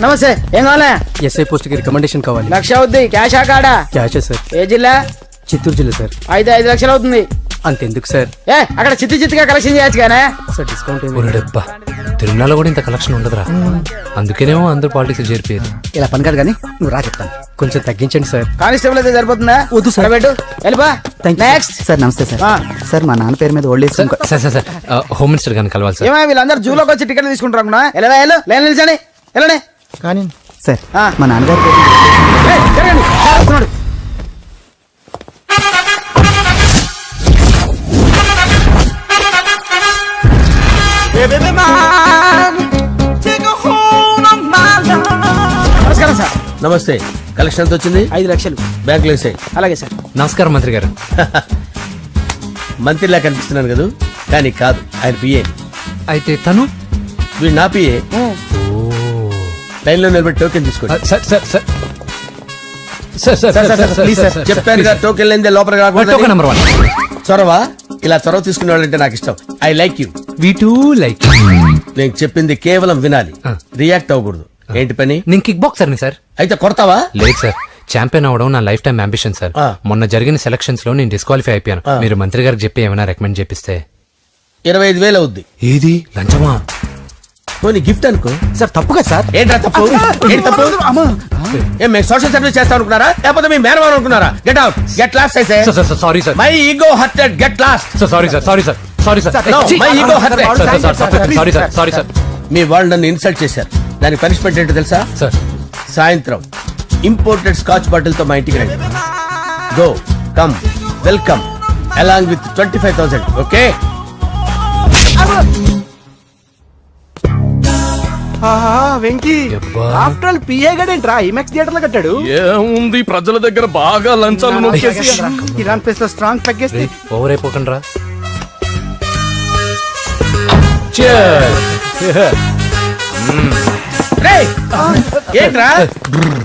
నమస్తే. ఏం కావాలా? ఎస్ఐ పోస్ట్ కి రికమెండేషన్ కావాలి. 1,00,000 అవుద్ది. క్యాషా కాడా? క్యాషే సార్. ఏ జిల్లా? చిత్తూరు జిల్లా సార్. అయితే 5 లక్షలు అవుతుంది. అంతెందుకు సార్? అక్కడ చిత్తుగా కలెక్షన్ చేయొచ్చు కానీ సార్ డిస్కౌంట్ డబ్బా తిరుమలలో కూడా ఇంత కలెక్షన్ ఉండదురా. అందుకేనేమో అందరు పాలిటిక్స్ చేరిపోయారు. ఇలా పని కాదు కానీ నువ్వు రా చెప్తాను. కొంచెం తగ్గించండి సార్. కానిస్టేబుల్ అయితే సరిపోతుందా? వద్దు సార్. పెట్టు వెళ్ళిపా. Next sir. నమస్తే సార్. సార్ మా నాన్న పేరు మీద old age sir sir sir home minister గారిని కలవాలి సార్. ఏమో వీళ్ళందరూ జూలోకి వచ్చి టికెట్ తీసుకుంటారు అనుకున్నా. లైన్ నిలిచండి. వెళ్ళండి. కానీ సార్ మా నాన్నగారి పేరు వస్తున్నాడు. నమస్కారం సార్. నమస్తే. కలెక్షన్ ఎంత వచ్చింది? 5 లక్షలు. బ్యాంకులో వేసాయి. అలాగే సార్. నమస్కారం మంత్రి గారు. మంత్రిలా కనిపిస్తున్నాను కదా, కానీ కాదు, ఆయన పిఏ. అయితే తను వీడు నా పిఏ. లైన్ లో నిలబెట్టి టోకెన్ తీసుకోండి. సార్ సార్ సార్ చెప్పాను కదా, టోకెన్ లేదే లోపలికి రాకూడదు. టోకెన్ నెంబర్ 1 చొరవ. ఇలా చొరవ తీసుకునే వాళ్ళంటే నాకు ఇష్టం. I like you. We two like. నేను చెప్పింది కేవలం వినాలి, రియాక్ట్ అవ్వకూడదు. ఏంటి పని? నేను కిక్ బాక్సర్ ని సార్. అయితే కొడతావా? లేదు సార్, ఛాంపియన్ అవడం నా లైఫ్ టైం అంబిషన్ సార్. మొన్న జరిగిన సెలక్షన్స్ లో నేను డిస్క్వాలిఫై అయిపోయాను. మీరు మంత్రి గారికి చెప్పి ఏమైనా రికమెండ్ చేపిస్తే. 25,000 అవుద్ది. ఏది లంచమా? పోనీ గిఫ్ట్ అనుకో. సార్. తప్పుగా సార్. ఏంట్రా తప్పు? ఏంటి తప్పు? ఏం మేము సోషల్ సర్వీస్ చేస్తాం అనుకున్నారా, లేకపోతే మీ మేనమాన్ అనుకున్నారా? Get out, get lost. అయితే sorry sir, my ego hurted, get lost. Sorry sir, sorry sir, sorry sir, my ego hurted. Sorry sir, sorry sir. మీ వాళ్ళు నన్ను ఇన్సల్ట్ చేశారు. దానికి పనిష్మెంట్ ఏంటో తెలుసా? సార్ సాయంత్రం ఇంపోర్టెడ్ స్కాచ్ బాటిల్ తో మా ఇంటికి రండి. Go come welcome along with 25,000. Okay? Venky after all PA గడేంట్రా ఇమెక్స్ థియేటర్ లో కట్టాడు. ఏముంది, ప్రజల దగ్గర బాగా లంచాలు నొక్కేసి ఇరాన్ ప్లేస్ లో స్ట్రాంగ్ తగ్గేస్తే ఓవర్ అయిపోకండి రా. ఏంట్రా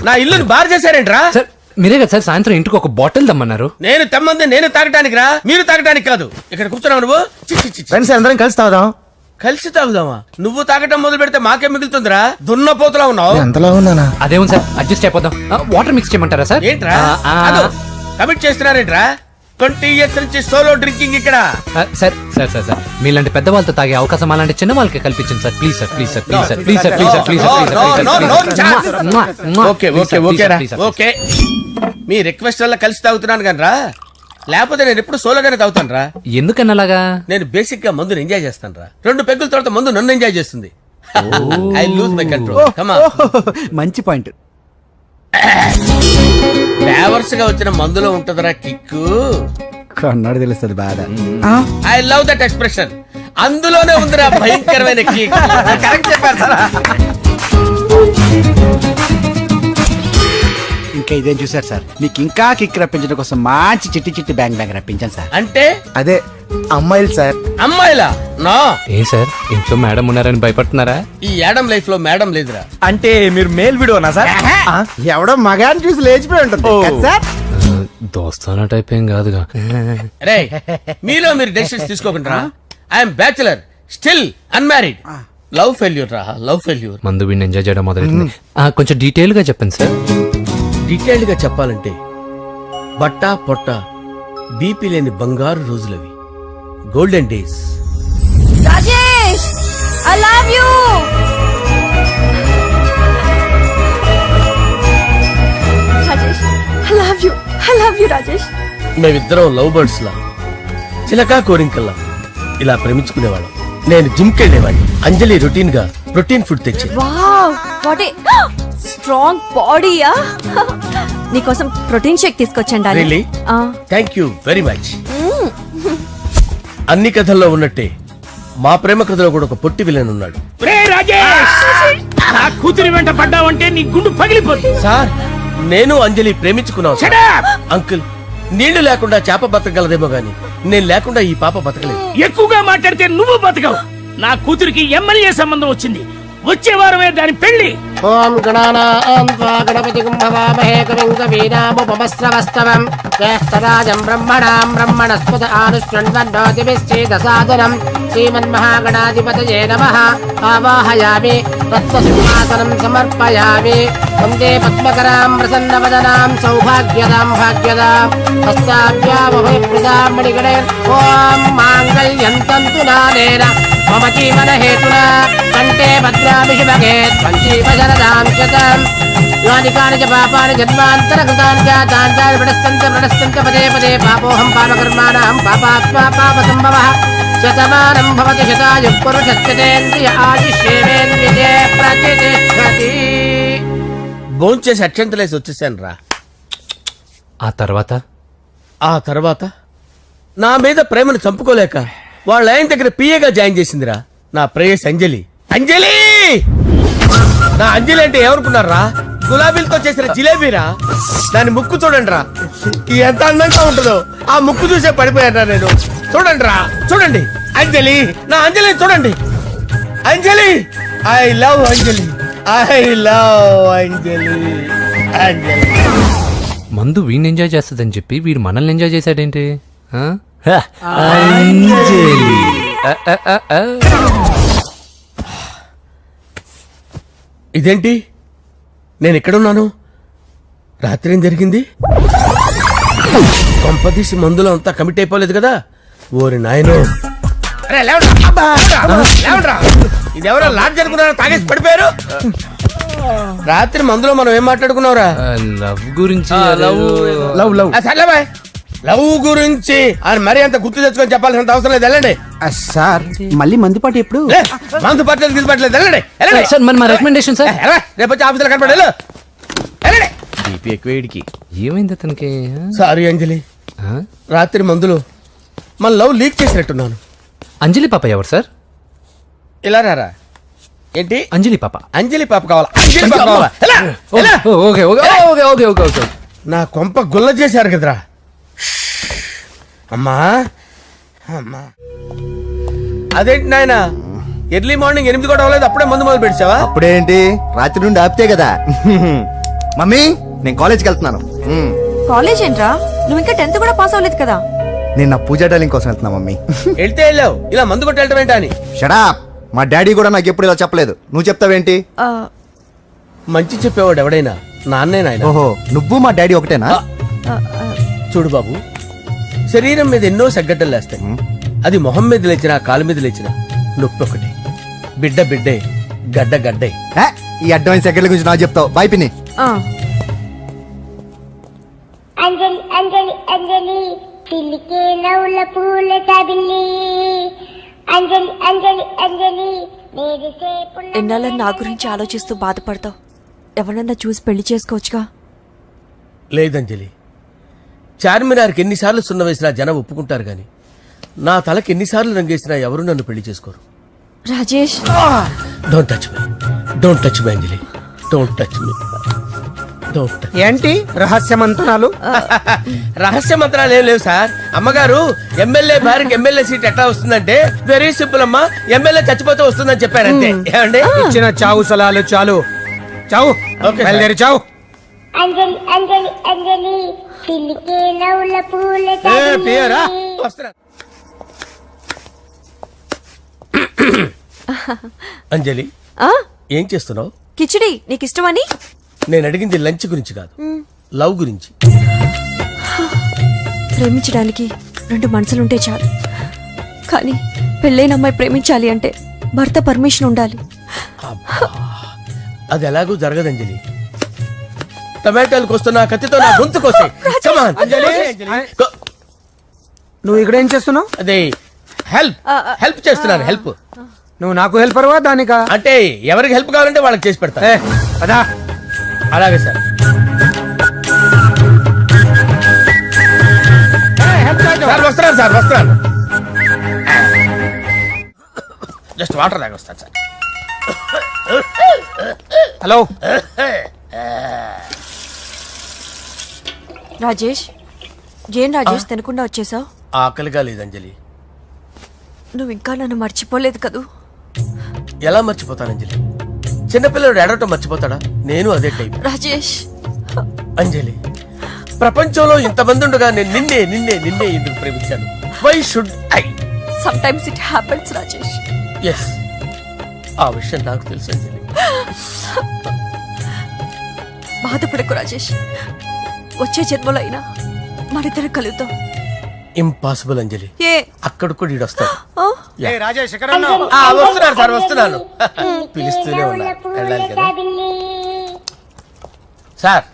నా ఇల్లుని బార్ చేశారేంట్రా? సార్ మీరే కదా సార్ సాయంత్రం ఇంటికి ఒక బాటిల్ దమ్మన్నారు. నేను తెమ్మంది నేను తాగటానికి రా, మీరు తాగటానికి కాదు. ఇక్కడ కూర్చున్నావు నువ్వు. ఫ్రెండ్స్ అందరం కలిసి తాగుదాం. కలిసి తాగుదామా? నువ్వు తాగటం మొదలు పెడితే మాకే మిగులుతుందిరా. దున్నపోతులా ఉన్నావు. ఎంతలా ఉన్నానా? అదేమో సార్, అడ్జస్ట్ అయిపోదాం. వాటర్ మిక్స్ చేయమంటారా సార్? ఏంట్రా కమిట్ చేస్తున్నారేంట్రా? 20 years నుంచి సోలో డ్రింకింగ్ ఇక్కడ. సార్ సార్ సార్ సార్ మీలాంటి పెద్ద వాళ్ళతో తాగే అవకాశం అలాంటి చిన్న వాళ్ళకి కల్పించండి sir. Please sir, please sir, please sir, please sir, please sir, please sir. Okay, me request వల్ల కలిసి తాగుతున్నాను కానీ రా, లేకపోతే నేను ఎప్పుడు సోలోగానే తాగుతాను రా. ఎందుకన్నా అలాగా? నేను బేసిక్ గా మందుని ఎంజాయ్ చేస్తాను రా. 2 పెగ్గుల తర్వాత మందు నన్ను ఎంజాయ్ చేస్తుంది. I lose my control. Come on. మంచి పాయింట్. ఫ్లేవర్స్ గా వచ్చిన మందులో ఉంటదరా కిక్కు. కన్నాడు తెలుస్తుంది బాధ. I love that expression. అందులోనే ఉందిరా భయంకరమైన కిక్. కరెక్ట్ చెప్పారు సార్. ఇంకా ఇదేం చూసారు సార్, మీకు ఇంకా కిక్ రప్పించడం కోసం మంచి చిట్టి చిట్టి బ్యాంగ్ బ్యాంగ్ రప్పించాను సార్. అంటే అదే అమ్మాయిలు సార్. అమ్మాయిలా? నా ఏం సార్ ఇంట్లో మేడం ఉన్నారని భయపడుతున్నారా? ఈ యాడమ్ లైఫ్ లో మేడం లేదురా. అంటే మీరు మేల్ వీడియోనా సార్? ఎవడో మగాన్ని చూసి లేచిపోయి ఉంటుంది సార్. దోస్తానా టైప్ ఏం కాదుగా. రే మీలో మీరు డెసిషన్స్ తీసుకోకుండా. I'm bachelor, still unmarried. Love failure రా, లవ్ ఫెయిల్యూర్. మందు వీడిని ఎంజాయ్ చేయడం మొదలైంది. కొంచెం డీటెయిల్ గా చెప్పండి సార్. డీటెయిల్డ్ గా చెప్పాలంటే బట్టా పొట్ట బీపీ లేని బంగారు రోజులవి, golden days. Rajesh, I love you. Rajesh, I love you. I love you, Rajesh. మేమిద్దరం లవ్ బర్డ్స్ లా, చిలకా కోరింకల్లా ఇలా ప్రేమించుకునేవాళ్ళం. నేను జిమ్ కెళ్ళేవాడిని. అంజలి రొటీన్ గా ప్రోటీన్ ఫుడ్ తెచ్చి. వావ్, వాట్ ఏ స్ట్రాంగ్ బాడీయా. నీకోసం ప్రోటీన్ షేక్ తీసుకొచ్చండి. Really? Thank you very much. అన్ని కథల్లో ఉన్నట్టే మా ప్రేమ కథలో కూడా ఒక పొట్టి విలన్ ఉన్నాడు. కూతురి వెంట పడ్డావంటే నీ గుండు పగిలిపోతుంది. సార్ నేను అంజలి ప్రేమించుకున్నాను. అంకుల్, నీళ్లు లేకుండా చేప బతకగలదేమో గాని నేను లేకుండా ఈ పాప బతకలేదు. ఎక్కువగా మాట్లాడితే నువ్వు బతకవు. నా కూతురికి ఎమ్మెల్యే సంబంధం వచ్చింది. వచ్చే వారమే దాని పెళ్లి. ఓం గణానాం త్వా గణపతిం భవామహే కవిం కవీనాముపమస్రవస్తవం జ్యేష్ఠరాజం బ్రహ్మణాం బ్రహ్మణస్పత ఆనుష్ణ్వన్నోతిభిశ్చేదసాదనం శ్రీమన్మహాగణాధిపతయే నమః ఆవాహయామి తత్వసింహాసనం సమర్పయామి వందే పద్మకరాం ప్రసన్నవదనాం సౌభాగ్యదాం భాగ్యదాం హస్తాభ్యామభయప్రదాం మణిగణైర్ ఓం మాంగళ్యం తంతునానేన మమ జీవన హేతునా కంటే భద్రామి శుభగే త్వంజీవ శరదాం శతం యాని కాని చ పాపాని జన్మాంతరకృతాని జాతాని ప్రణశ్యంత పదే పదే పాపోహం పాపకర్మాణం పాపాత్మా పాపసంభవః శతమానం భవతి శతాయుః పురుషస్యేంద్రియ ఆయుష్యేంద్రియే ప్రతిష్టతి. భోంచేసి అక్షంతలేసి వచ్చేసాను రా. ఆ తర్వాత నా మీద ప్రేమను చంపుకోలేక వాళ్ళ ఆయన దగ్గర పిఏగా జాయిన్ చేసిందిరా నా ప్రేయస్ అంజలి. అంజలి నా అంజలి అంటే ఏమనుకున్నారా? గులాబీలతో చేసిన జిలేబీరా. దాని ముక్కు చూడండి రా, ఎంత అందంగా ఉంటుందో. ఆ ముక్కు చూసే పడిపోయారా నేను. చూడండి రా, చూడండి అంజలి, నా అంజలి చూడండి. Anjali, I love Anjali, I love Anjali. Anjali మందు వీడిని ఎంజాయ్ చేస్తుందని చెప్పి వీడు మనల్ని ఎంజాయ్ చేశాడేంటి? ఆ? ఇదేంటి నేను ఎక్కడున్నాను? రాత్రి ఏం జరిగింది? కొంపదీసి మందులో అంతా కమిట్ అయిపోలేదు కదా? ఓరి నాయనో, ఇదెవరో లాడ్జ్ అనుకున్నారా? తాగేసి పడిపోయారు. రాత్రి మందులో మనం ఏం మాట్లాడుకున్నావురా? లవ్ గురించి సర్లే బాయ్, లవ్ గురించి అని మరీ అంత గుర్తు తెచ్చుకొని చెప్పాల్సినంత అవసరం లేదు. వెళ్ళండి. సార్ మళ్ళీ మందుపాటి ఎప్పుడు? లే, మందు పట్టలేదు తీసుపట్టలేదు. వెళ్ళండి, వెళ్ళండి. సార్ మరి మా రికమెండేషన్ సార్. రేపు వచ్చి ఆఫీసులో కనపడి వెళ్ళండి. ఏమైంది అతనికి? సారీ అంజలి, ఆ? రాత్రి మందులో మన లవ్ లీక్ చేసినట్టున్నాను. అంజలి పాప ఎవరు సార్? ఇలా రారా. ఏంటి? అంజలి పాప. అంజలి పాప కావాలా? అంజలి పాప కావాలా? ఎలా? ఎలా? Okay okay okay okay okay okay. నా కొంప గుల్ల చేశారు కదరా. అమ్మా అమ్మా, అదేంటి నాయన ఎర్లీ మార్నింగ్ 8 కూడా అవ్వలేదు, అప్పుడే మందు మొదలు పెట్టావా? అప్పుడేంటి, రాత్రి నుండి ఆపితే కదా. మమ్మీ నేను కాలేజ్కి వెళ్తున్నాను. కాలేజ్ ఏంట్రా, నువ్వు ఇంకా 10th కూడా పాస్ అవ్వలేదు కదా. నేను నా పూజా డాలింగ్ కోసం వెళ్తున్నా మమ్మీ. వెళ్తే వెళ్ళావు, ఇలా మందు కొట్టి వెళ్ళటం ఏంటా అని. షడాప్, మా డాడీ కూడా నాకు ఎప్పుడు ఇలా చెప్పలేదు. నువ్వు చెప్తావేంటి? ఆ, మంచి చెప్పేవాడు ఎవడైనా నాన్నే నాయన. ఓహో, నువ్వు మా డాడీ ఒకటేనా? ఆ, ఆ, చూడు బాబు, శరీరం మీద ఎన్నో సగ్గడ్డలు లేస్తాయి. అది మొహం మీద లేచినా కాలు మీద లేచినా నొప్పి ఒకటి. బిడ్డ బిడ్డే, గడ్డ గడ్డే. ఏ, ఈ అడ్వాన్స్ సెకండ్ల గురించి నాకు చెప్తావు. బాయ్ పిన్ని. ఆ. అంజలి అంజలి అంజలి పిల్లికే నవ్వుల పూల చబిల్లి అంజలి అంజలి అంజలి ఎన్నాళ్ళ నా గురించి ఆలోచిస్తూ బాధపడతావు. ఎవరన్నా చూసి పెళ్లి చేసుకోవచ్చుగా. లేదంజలి, చార్మినార్కి ఎన్నిసార్లు సున్న వేసినా జనం ఒప్పుకుంటారు గాని నా తలకి ఎన్నిసార్లు రంగేసినా ఎవరు నన్ను పెళ్లి చేసుకోరు. Rajesh, don't touch me, don't touch me Anjali, don't touch me, don't touch. ఏంటి రహస్య మంత్రాలు? రహస్య మంత్రాలు ఏం లేవు సార్. అమ్మగారు ఎమ్మెల్యే భార్యకి ఎమ్మెల్యే సీట్ ఎట్లా వస్తుందంటే వెరీ సింపుల్ అమ్మా, ఎమ్మెల్యే చచ్చిపోతే వస్తుందని చెప్పారు అంతే. ఏమండి? ఇచ్చిన చావు సలాలు చాలు. చావు, ఓకే సార్. బయలుదేరి చావు. అంజలి అంజలి అంజలి పిల్లికే నవ్వుల పూల చబిల్లి వస్తున్నా. అంజలి, ఆ? ఏం చేస్తున్నావు? కిచిడి నీకు ఇష్టమని. నేను అడిగింది లంచ్ గురించి కాదు, లవ్ గురించి. ప్రేమించడానికి 2 మనసులుంటే చాలు, కానీ పెళ్ళైన అమ్మాయి ప్రేమించాలి అంటే భర్త పర్మిషన్ ఉండాలి. అది ఎలాగూ జరగదు అంజలి. టమాటాలు కోస్తున్నా కత్తితో నా గొంతు కోసే. Come on. Go. నువ్వు ఇక్కడ ఏం చేస్తున్నావు? అదే హెల్ప్ హెల్ప్ చేస్తున్నాను. హెల్ప్ నువ్వు నాకు హెల్పర్వా దానికా? అంటే ఎవరికి హెల్ప్ కావాలంటే వాళ్ళకి చేసి పెడతా. అదా అలాగే సార్. సార్ వస్తున్నాను, సార్ వస్తున్నాను. జస్ట్ వాటర్ దాకా వస్తాను సార్. హలో. రాజేష్, ఏం రాజేష్ తినకుండా వచ్చేసావు? ఆకలిగా లేదు అంజలి. నువ్వు ఇంకా నన్ను మర్చిపోలేదు కదూ. ఎలా మర్చిపోతాను అంజలి? చిన్నపిల్లడు ఏడవటం మర్చిపోతాడా? నేను అదే టైప్. రాజేష్, అంజలి, ప్రపంచంలో ఇంతమంది ఉండగా నేను నిన్నే నిన్నే నిన్నే ఎందుకు ప్రేమించాను? Why should I? Sometimes it happens Rajesh. Yes, ఆ విషయం నాకు తెలుసు అంజలి. బాధపడకు రాజేష్, వచ్చే జన్మలో అయినా మనిద్దరు కలుద్దాం. ఇంపాసిబుల్ అంజలి, ఏ అక్కడ కూడా ఈడు వస్తాడు. ఆ? రాజేష్ వస్తున్నాను సార్, వస్తున్నాను. పిలుస్తూనే ఉన్నా, వెళ్ళాలి కదా సార్.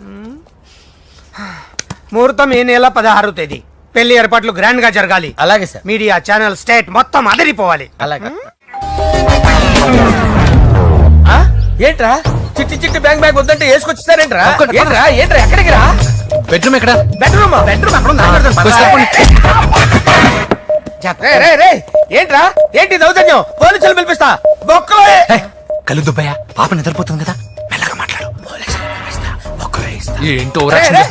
ముహూర్తం ఈ నెల 16వ తేదీ. పెళ్లి ఏర్పాట్లు గ్రాండ్ గా జరగాలి. అలాగే సార్, మీడియా ఛానల్ స్టేట్ మొత్తం అదిరిపోవాలి. అలాగే. ఆ? ఏంట్రా చిట్టి చిట్టి బ్యాంక్ బ్యాగ్ వద్దంటే వేసుకొచ్చేసారేంట్రా? ఏంట్రా ఏంట్రా ఎక్కడికి రా? బెడ్రూమ్ ఎక్కడ? బెడ్రూమ్ బెడ్రూమ్ అక్కడ ఉందా? రే, రే, రే, ఏంట్రా ఏంటి దౌర్జన్యం? పోలీసులు పిలిపిస్తా. బొక్కలో కళ్ళు దుబ్బయ్యా, పాప నిద్రపోతుంది కదా, మెల్లగా మాట్లాడు. ఏంటో రే, రే,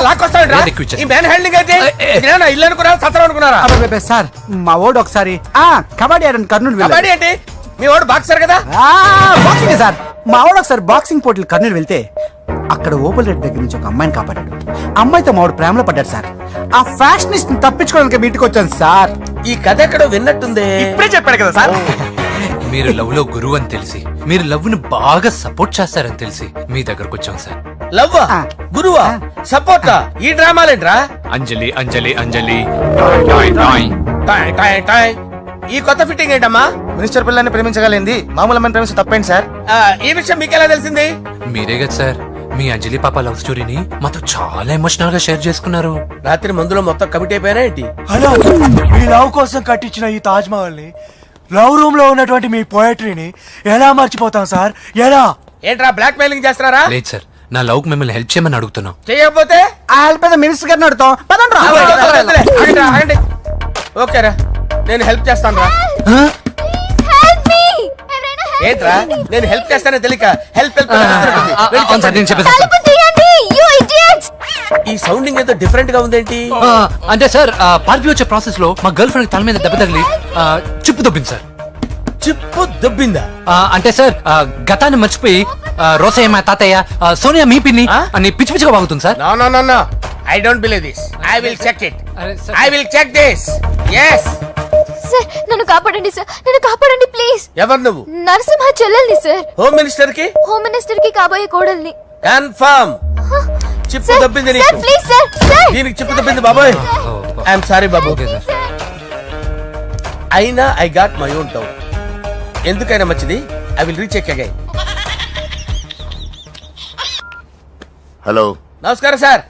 లాక్కొస్తావేంట్రా? ఈ మ్యాన్ హ్యాండింగ్ అయితే ఇదేనా ఇల్లు అనుకున్నారా, సత్రం అనుకున్నారా? అబ్బబ్బబ్బే, సార్ మా ఓడు ఒకసారి కబడ్డీ ఆడని కర్నూలు వెళ్ళాడు. కబడ్డీ ఏంటి? మీ వాడు బాక్సర్ కదా? Boxing sir. మా వాడు ఒకసారి బాక్సింగ్ పోటీలు కర్నూలు వెళ్తే అక్కడ ఓపెల్ రెడ్డి దగ్గర నుంచి ఒక అమ్మాయిని కాపాడాడు. అమ్మాయితో మా వాడు ప్రేమలో పడ్డాడు సార్. ఆ ఫ్యాషనిస్ట్ తప్పించుకోవడానికి మీటికి వచ్చాను సార్. ఈ కథ ఎక్కడో విన్నట్టుంది. ఇప్పుడే చెప్పాడు కదా సార్. మీరు లవ్ లో గురువు అని తెలిసి, మీరు లవ్ ను బాగా సపోర్ట్ చేస్తారని తెలిసి మీ దగ్గరకు వచ్చాం సార్. లవ్వా, గురువా, సపోర్టా? ఈ డ్రామాలేంట్రా? Anjali Anjali Anjali toy toy toy. Toy toy toy. ఈ కొత్త ఫిట్టింగ్ ఏంటమ్మా? మినిస్టర్ పిల్లల్ని ప్రేమించగలిగింది మామూలు అమ్మని ప్రేమించి తప్పేంటి సార్? ఈ విషయం మీకెలా తెలిసింది? మీరే కదా సార్ మీ అంజలి పాప లవ్ స్టోరీని మాతో చాలా ఎమోషనల్ గా షేర్ చేసుకున్నారు. రాత్రి మందులో మొత్తం కమిటీ అయిపోయినా ఏంటి? హలో, మీ లవ్ కోసం కట్టించిన ఈ తాజ్ మహల్ ని, లవ్ రూమ్ లో ఉన్నటువంటి మీ పోయట్రీని ఎలా మర్చిపోతాం సార్? ఎలా? ఏంట్రా బ్లాక్ మెయిలింగ్ చేస్తున్నారా? లేదు సార్, నా లవ్ కు మిమ్మల్ని హెల్ప్ చేయమని అడుగుతున్నాం. చేయకపోతే ఆ హెల్ప్ అయితే మినిస్టర్ గారిని అడుగుతాం. పదండి రా. ఆగండి, ఆగండి. ఓకేరా, నేను హెల్ప్ చేస్తాను రా. ఏంట్రా నేను హెల్ప్ చేస్తానే తెలియక హెల్ప్ హెల్ప్ అవును సార్, నేను చెప్పేసి ఈ సౌండింగ్ ఏదో డిఫరెంట్ గా ఉందేంటి? అంటే సార్ పార్టీ వచ్చే ప్రాసెస్ లో మా గర్ల్ ఫ్రెండ్ తల మీద దెబ్బ తగిలి చిప్పు దొబ్బింది సార్. చిప్పు దొబ్బిందా? అంటే సార్ గతాన్ని మర్చిపోయి రోసయ్య మా తాతయ్య, సోనియా మీ పిన్ని అని పిచ్చి పిచ్చిగా వాగుతుంది sir. No no no no, I don't believe this. I will check it. అరే sir. I will check this. yes. Sir నన్ను కాపాడండి సార్, నన్ను కాపాడండి ప్లీజ్. ఎవరు నువ్వు? నరసింహ చెల్లెల్ని సార్. హోమ్ మినిస్టర్ కి? హోమ్ మినిస్టర్ కి కాబోయే కోడల్ని. కన్ఫర్మ్. చిప్పు సార్, దొబ్బింది సార్, నీకు. Please sir, sir. దీనికి చిప్పు దొబ్బింది బాబోయ్. ఐఎమ్ సారీ బాబు. Okay sir. అయినా I got my own town. ఎందుకైనా మంచిది, I will recheck again. Hello, నమస్కారం సార్,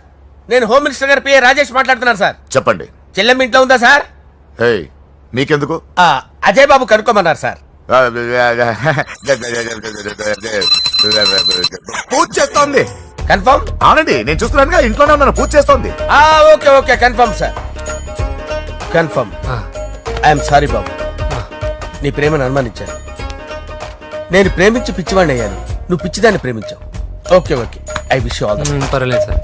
నేను హోమ్ మినిస్టర్ గారి పిఏ రాజేష్ మాట్లాడుతున్నాను సార్. చెప్పండి. చెల్లెమ్మ ఇంట్లో ఉందా సార్? హే, మీకెందుకు? అజయ్ బాబు కనుక్కోమన్నారు సార్. పూజ చేస్తోంది. కన్ఫర్మ్? అవునండి, నేను చూస్తున్నానుగా, ఇంట్లోనే ఉన్నాను, పూజ చేస్తోంది. Okay okay, confirm sir, confirm. I'm sorry బాబు, నీ ప్రేమను అనుమానించాను. నేను ప్రేమించి పిచ్చివాడిని అయ్యాను, నువ్వు పిచ్చిదాన్ని ప్రేమించావు. Okay okay, I wish you all the best. పర్వాలేదు సార్.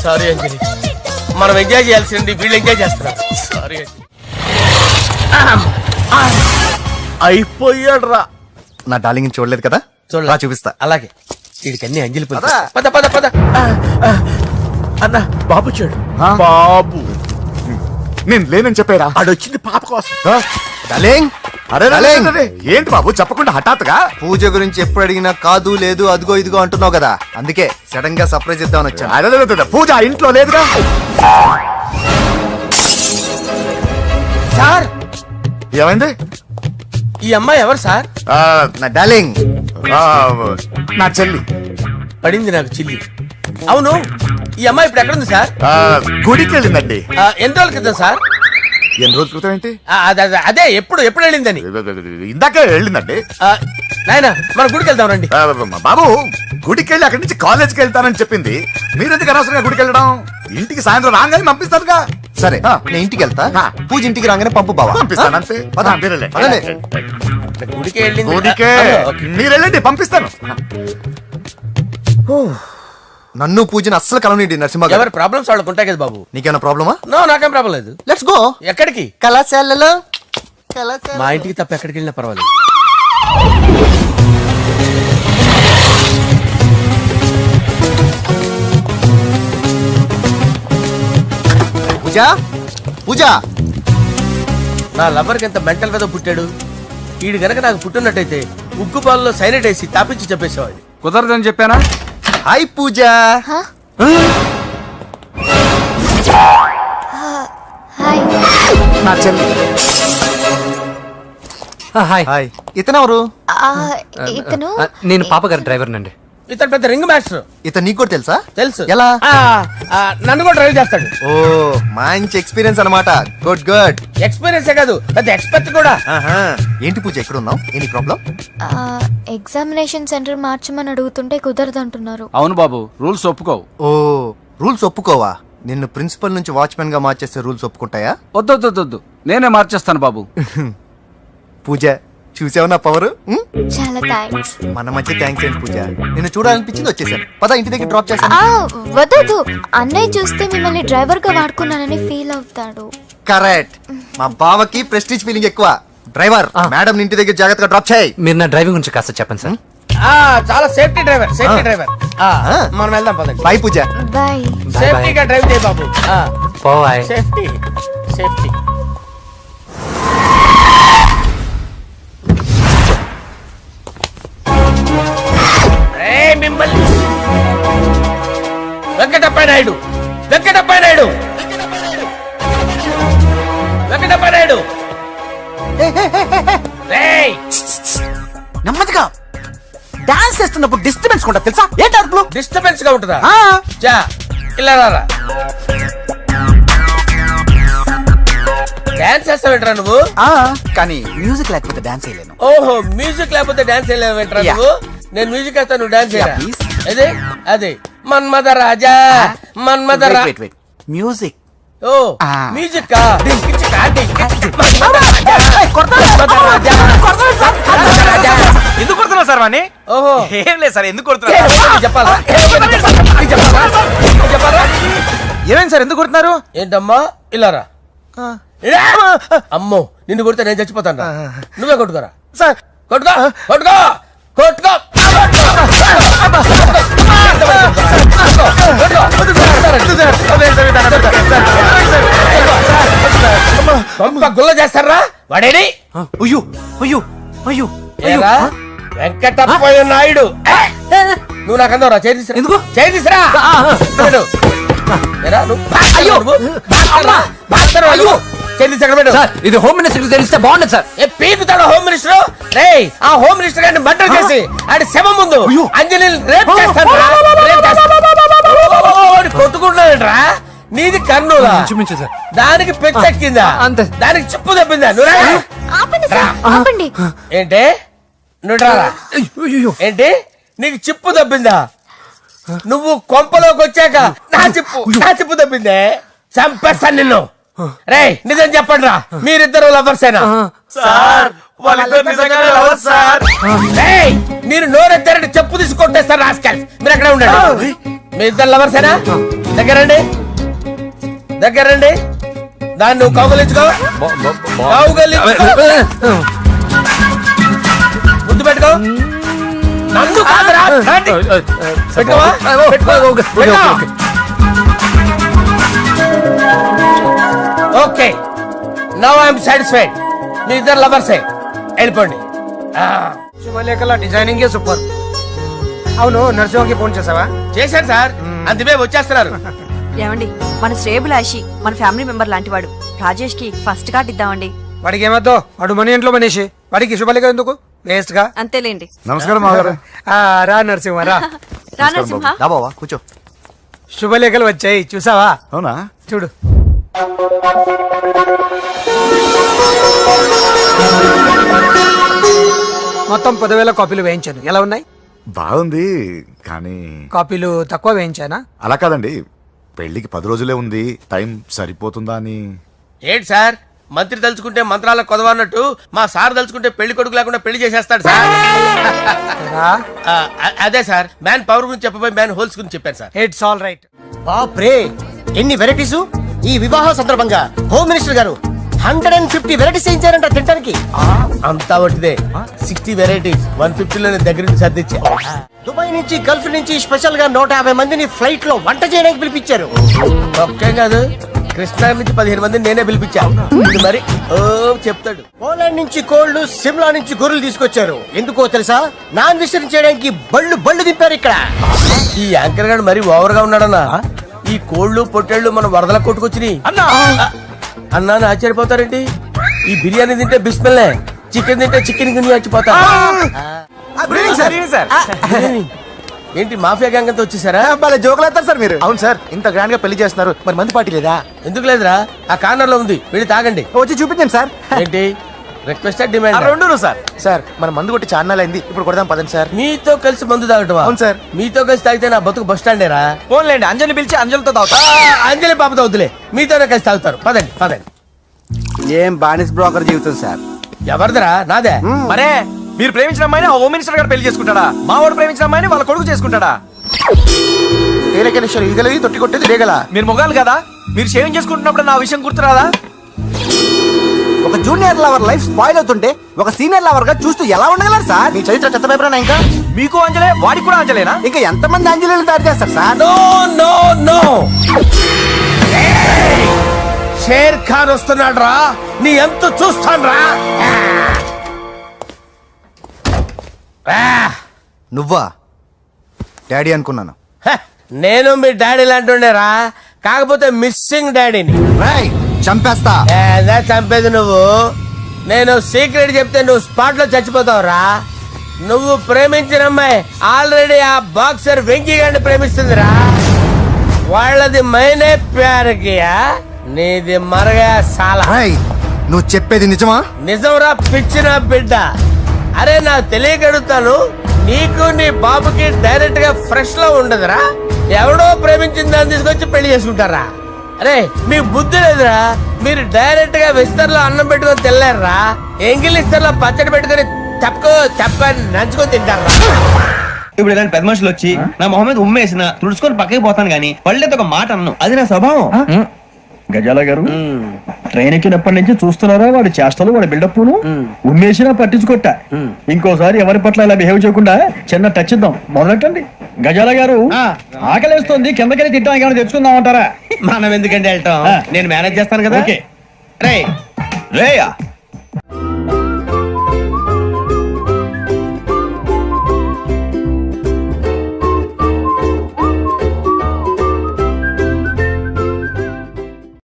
సారీ అంజలి, మనం ఎంజాయ్ చేయాల్సింది వీళ్ళు ఎంజాయ్ చేస్తున్నారు. సారీ అంజలి. అయిపోయాడు రా. నా డార్లింగ్ చూడలేదు కదా, చూడలే. చూపిస్తా. అలాగే, వీడికి అన్ని అంజలి పద పద పద పద. అన్న బాబు చూడు. బాబు, నేను లేనని చెప్పారా? ఆడొచ్చింది పాప కోసం. డార్లింగ్, అరే డార్లింగ్. ఏంటి బాబు చెప్పకుండా హఠాత్తుగా? పూజ గురించి ఎప్పుడు అడిగినా కాదు లేదు అదిగో ఇదిగో అంటున్నావు కదా, అందుకే సడన్ గా సర్ప్రైజ్ ఇద్దామని వచ్చాను. అదే పూజ ఆ ఇంట్లో లేదుగా. సార్, ఏమైంది? ఈ అమ్మాయి ఎవరు సార్? నా డార్లింగ్, నా చెల్లి. పడింది నాకు చిల్లి. అవును, ఈ అమ్మాయి ఇప్పుడు ఎక్కడుంది సార్? గుడికి వెళ్ళిందండి. ఎన్ని రోజుల క్రితం సార్? ఎన్ని రోజుల క్రితం ఏంటి? అదే ఎప్పుడు ఎప్పుడు వెళ్ళిందని. ఇందాకే వెళ్ళిందండి. నాయన మన గుడికి వెళ్దాం రండి. బాబు, గుడికి వెళ్ళి అక్కడి నుంచి కాలేజ్కి వెళ్తానని చెప్పింది. మీరెందుకు అనవసరంగా గుడికి వెళ్ళడం? ఇంటికి సాయంత్రం రాగానే పంపిస్తారుగా. సరే నేను ఇంటికి వెళ్తా పూజ ఇంటికి రాగానే పంపు బావా పంపిస్తాను అంతే పద. మీరు వెళ్ళండి. పదండి. గుడికి వెళ్ళింది గుడికే ఓకే. మీరు వెళ్ళండి పంపిస్తాను నన్ను పూజని అస్సలు కలవనీయండి నరసింహ గారు. ఎవరి ప్రాబ్లమ్స్ వాళ్ళకు ఉంటాయి కదా బాబు. నీకేమైనా ప్రాబ్లమా? నో నాకేం ప్రాబ్లం లేదు. Let's go. ఎక్కడికి? కళాశాలలో మా ఇంటికి తప్ప ఎక్కడికి వెళ్ళినా పర్వాలేదు. పూజ పూజ నా లవర్కి ఎంత మెంటల్ మీద పుట్టాడు. వీడు గనక నాకు పుట్టినట్టయితే ఉగ్గు పాలలో సైనట్ వేసి తాపించి చెప్పేసేవాడిని. కుదరదని చెప్పానా? హాయ్ పూజ. హాయ్. నా చెల్లి. హాయ్ హాయ్ ఇతనెవరు? ఇతను నేను పాప గారి డ్రైవర్ నండి. ఇతను పెద్ద రింగ్ మాస్టర్. ఇతను నీకు కూడా తెలుసా? తెలుసు. ఎలా? నన్ను కూడా డ్రైవ్ చేస్తాడు. ఓ మంచి ఎక్స్పీరియన్స్ అన్నమాట. Good good. ఎక్స్పీరియన్సే కాదు పెద్ద ఎక్స్పర్ట్ కూడా. ఏంటి పూజ ఎక్కడ ఉన్నావు? Any problem? ఎగ్జామినేషన్ సెంటర్ మార్చమని అడుగుతుంటే కుదరదంటున్నారు. అవును బాబు, రూల్స్ ఒప్పుకోవు. ఓ రూల్స్ ఒప్పుకోవా? నిన్ను ప్రిన్సిపల్ నుంచి వాచ్మెన్ గా మార్చేస్తే రూల్స్ ఒప్పుకుంటాయా? వద్దు నేనే మార్చేస్తాను బాబు. పూజ చూసావు నా పవర్? చాలా థ్యాంక్స్. మన మధ్య థ్యాంక్స్ ఏంటి పూజ. నిన్ను చూడాలనిపించింది వచ్చేసాను. పద ఇంటి దగ్గర డ్రాప్ చేశాను. వద్దు అన్నయ్య చూస్తే మిమ్మల్ని డ్రైవర్ గా వాడుకున్నానని ఫీల్ అవుతాడు. కరెక్ట్. మా బావకి ప్రెస్టీజ్ ఫీలింగ్ ఎక్కువ. డ్రైవర్ మేడం ఇంటి దగ్గర జాగ్రత్తగా డ్రాప్ చేయి. మీరు నా డ్రైవింగ్ గురించి కాస్త చెప్పండి సార్. చాలా సేఫ్టీ డ్రైవర్. మనం వెళ్దాం పదండి. బాయ్ పూజ. బాయ్. సేఫ్టీగా డ్రైవ్ చేయి బాబు. పోవాయ్. Safety safety. మిమ్మల్ని వెంకటప్ప నాయుడు నెమ్మదిగా డాన్స్ చేస్తున్నప్పుడు డిస్టర్బెన్స్ కూడా తెలుసా? ఏంటి అరుపులు? డిస్టర్బెన్స్ గా ఉంటుందా? ఆ, చా ఇలా రారా. డాన్స్ చేస్తావేంట్రా నువ్వు? ఆ, కానీ మ్యూజిక్ లేకపోతే డాన్స్ చేయలేను. ఓహో మ్యూజిక్ లేకపోతే డాన్స్ చేయలేవేంట్రా Yeah. నువ్వు? నేను మ్యూజిక్ వేస్తా, నువ్వు డాన్స్ చేయరా? Yeah, please. అదే మన్మద రాజా మన్మద రా. మ్యూజిక్. ఓ Ah. మ్యూజిక్ కా మన్మద రాజా. ఎందుకు కొడుతున్నావు సార్ వాణ్ణి? ఓహో ఏం లేదు సార్, ఎందుకు ఏ, కొడుతున్నారు? చెప్పాలా చెప్పాలా? ఏమేం సార్ ఎందుకు కొడుతున్నారు? ఏంటమ్మా ఇలా రా. అమ్మో నిన్ను కొడితే నేను చచ్చిపోతాను రా. నువ్వే కొట్టుకోరా. సార్ కొట్టుకో కొట్టుకో కొట్టుకో. పంప గుల్ల చేస్తారా వాడేడి? అయ్యో అయ్యో అయ్యో ఏరా వెంకటప్పయ్య నాయుడు. నువ్వు నాకు అందవరా? చేయి తీసురా. ఎందుకు? చేయి తీసురా. పెట్టు. ఏరా, నువ్వు బాక్సర్వా నువ్వు? బాక్సర్వా నువ్వు? చేయి తీసి ఎక్కడ పెట్టు. సార్ ఇది హోమ్ మినిస్టర్ తెలిస్తే బాగుండదు సార్. ఏ పీకుతాడు హోమ్ మినిస్టర్? రే ఆ హోమ్ మినిస్టర్ గారిని మర్డర్ చేసి ఆడి శవం ముందు అంజలి రేప్ చేస్తాను. కొట్టుకుంటున్నాడంట్రా. నీది కన్నులా? ఇంచుమించు సార్. దానికి పెచ్చెక్కిందా? అంతే. దానికి చెప్పు తప్పిందా? నువ్వు రా. ఆపండి సార్, ఆపండి. ఏంటి నువ్వు రారా? ఏంటి నీకు చిప్పు తప్పిందా? నువ్వు కొంపలోకి వచ్చాక నా చిప్పు తప్పిందే. చంపేస్తాను నిన్ను. రే నిజం చెప్పండి రా, మీరిద్దరు లవర్సేనా? సార్ వాళ్ళిద్దరు నిజంగానే లవర్స్ సార్. రేయ్, మీరు నోరెత్తారంటే చెప్పు తీసి కొట్టేస్తారు రాస్కల్స్. మీరు అక్కడే ఉండండి. మీ ఇద్దరు లవర్సేనా? దగ్గరండి దగ్గరండి. దాన్ని నువ్వు కౌగలించుకో. ముద్దు పెట్టుకో. నన్ను కాదురా. పెట్టుకోవా? Okay now I'm satisfied. మీ ఇద్దరు లవర్సే, వెళ్ళిపోండి. శుభలేఖల డిజైనింగ్ సూపర్. అవును నరసింహకి ఫోన్ చేసావా? చేశాను సార్, అందుకే వచ్చేస్తున్నారు. ఏమండి మన శ్రేయబులాషి మన ఫ్యామిలీ మెంబర్ లాంటి వాడు రాజేష్ కి ఫస్ట్ కార్డ్ ఇద్దామండి. వాడికి ఏమద్దో, వాడు మన ఇంట్లో మనిషి. వాడికి శుభలేఖ ఎందుకు? వేస్ట్ గా. అంతేలేండి. నమస్కారం మామగారు. రా నరసింహ రా. రా నరసింహ. దా బావా కూర్చో. శుభలేఖలు వచ్చాయి చూసావా? అవునా? చూడు. మొత్తం 10,000 కాపీలు వేయించాను. ఎలా ఉన్నాయి? బాగుంది కానీ కాపీలు తక్కువ వేయించానా? అలా కాదండి, పెళ్లికి 10 రోజులే ఉంది, టైం సరిపోతుందా అని. ఏంటి సార్ మంత్రి తలుచుకుంటే మంత్రాలకు కొదవన్నట్టు మా సార్ తలుచుకుంటే పెళ్లి కొడుకు లేకుండా పెళ్లి చేసేస్తాడు సార్. అదే సార్ మ్యాన్ పవర్ గురించి చెప్పబోయి మ్యాన్ హోల్స్ గురించి చెప్పాను సార్. It's all right. బాప్రే ఎన్ని వెరైటీస్! ఈ వివాహ సందర్భంగా హోమ్ మినిస్టర్ గారు 150 వెరైటీస్ చేయించారంట తినడానికి. అంతా ఒకటిదే 60 వెరైటీస్ 150లోనే దగ్గర నుంచి సర్దిచ్చా. దుబాయ్ నుంచి గల్ఫ్ నుంచి స్పెషల్ గా 150 మందిని ఫ్లైట్ లో వంట చేయడానికి పిలిపించారు. ఒక్కేం కాదు కృష్ణా నుంచి 15 మందిని నేనే పిలిపించా. ఇది మరి ఓ చెప్తాడు. పోలాండ్ నుంచి కోళ్లు, సిమ్లా నుంచి గొర్రెలు తీసుకొచ్చారు. ఎందుకో తెలుసా? నాన్ వెజిటేరియన్ చేయడానికి బళ్ళు దింపారు ఇక్కడ. ఈ యాంకర్ గారు మరి ఓవర్ గా ఉన్నాడన్నా. ఈ కోళ్లు పొట్టేళ్లు మన వరదల కొట్టుకొచ్చినాయి అన్నా ఆశ్చర్యపోతారేంటి? ఈ బిర్యానీ తింటే బిస్మిల్లే, చికెన్ తింటే చికెన్ గిన్నె చచ్చిపోతా. ఏంటి మాఫియా గ్యాంగ్ అంతా వచ్చేసారా? జోకులు వేస్తారు సార్ మీరు. అవును సార్, ఇంత గ్రాండ్ గా పెళ్లి చేస్తున్నారు, మరి మంది పార్టీ లేదా? ఎందుకు లేదురా? ఆ కార్నర్ లో ఉంది, వెళ్ళి తాగండి. వచ్చి చూపించండి సార్. ఏంటి రిక్వెస్ట్ డిమాండ్? రెండు సార్. సార్ మన మందు కొట్టి చాన్నాలు అయింది, ఇప్పుడు కొడదాం పదండి సార్. మీతో కలిసి మందు తాగటమా? అవును సార్. మీతో కలిసి తాగితే నా బతుకు బస్ స్టాండేరా? ఫోన్లేండి, అంజలి పిలిచి అంజలితో తాగుతా. అంజలి పాపతో వద్దులే, మీతోనే కలిసి తాగుతారు. పదండి పదండి. ఏం బానిస్ బ్రోకర్ జీవితం సార్. ఎవరిదిరా? నాదే. మరే మీరు ప్రేమించిన అమ్మాయిని ఆ హోమ్ మినిస్టర్ గారు పెళ్లి చేసుకుంటాడా? మావాడు ప్రేమించిన అమ్మాయిని వాళ్ళ కొడుకు చేసుకుంటాడా? ఈగలవి తొట్టి కొట్టేది రేగల. మీరు మొగాలు కదా, మీరు షేవింగ్ చేసుకుంటున్నప్పుడు నా విషయం గుర్తురాదా? ఒక జూనియర్ లవర్ లైఫ్ స్పాయిల్ అవుతుంటే ఒక సీనియర్ లవర్ గా చూస్తూ ఎలా ఉండగలరు సార్? మీ చరిత్ర చెత్త పేపరేనా ఇంకా? మీకు అంజలే, వాడికి కూడా అంజలేనా? ఇంకా ఎంతమంది అంజలీలు తయారు చేస్తారు sir? No no no, Sher Khan వస్తున్నాడు రా, నీ ఎంత చూస్తాను రా. నువ్వా? డాడీ అనుకున్నాను. నేను మీ డాడీ లాంటి రా, కాకపోతే మిస్సింగ్ డాడీని. చంపేస్తా. చంపేది నువ్వు. నేను సీక్రెట్ చెప్తే నువ్వు స్పాట్ లో చచ్చిపోతావు రా. నువ్వు ప్రేమించిన అమ్మాయి ఆల్రెడీ ఆ బాక్సర్ వెంకీ గారిని ప్రేమిస్తుందిరా. వాళ్ళది మైనే ప్యార్ కియా, నీది మరగా సాలా. నువ్వు చెప్పేది నిజమా? నిజంరా పిచ్చిన బిడ్డ. అరే నా తెలియగడుగుతాను, నీకు నీ బాబుకి డైరెక్ట్ గా ఫ్రెష్ లో ఉండదురా. ఎవడో ప్రేమించిన దాన్ని తీసుకొచ్చి పెళ్లి చేసుకుంటారా? అరే మీకు బుద్ధి లేదురా. మీరు డైరెక్ట్ గా విస్తర్లో అన్నం పెట్టుకొని తెల్లారా, ఎంగిల్ ఇస్తర్లో పచ్చడి పెట్టుకొని తప్పని నంచుకొని తింటారా? ఇప్పుడు ఇలాంటి పెద్ద మనుషులు వచ్చి నా మొహం మీద ఉమ్మేసిన తుడుచుకొని పక్కకి పోతాను గానీ పళ్ళేతో ఒక మాట అన్ను, అది నా స్వభావం. గజాల గారు ట్రైన్ ఎక్కినప్పటి నుంచి చూస్తున్నారా వాడి చేష్టలు, వాడి బిల్డప్ ఉమ్మేసినా పట్టించుకోట. ఇంకోసారి ఎవరి పట్ల ఇలా బిహేవ్ చేయకుండా చిన్న టచ్ ఇద్దాం, మొదలెట్టండి. గజాల గారు ఆకలేస్తోంది, కిందకెళ్ళి తిట్టడానికి ఏమైనా తెచ్చుకుందాం అంటారా? మనం ఎందుకంటే వెళ్తాం, నేను మేనేజ్ చేస్తాను కదా. రేయా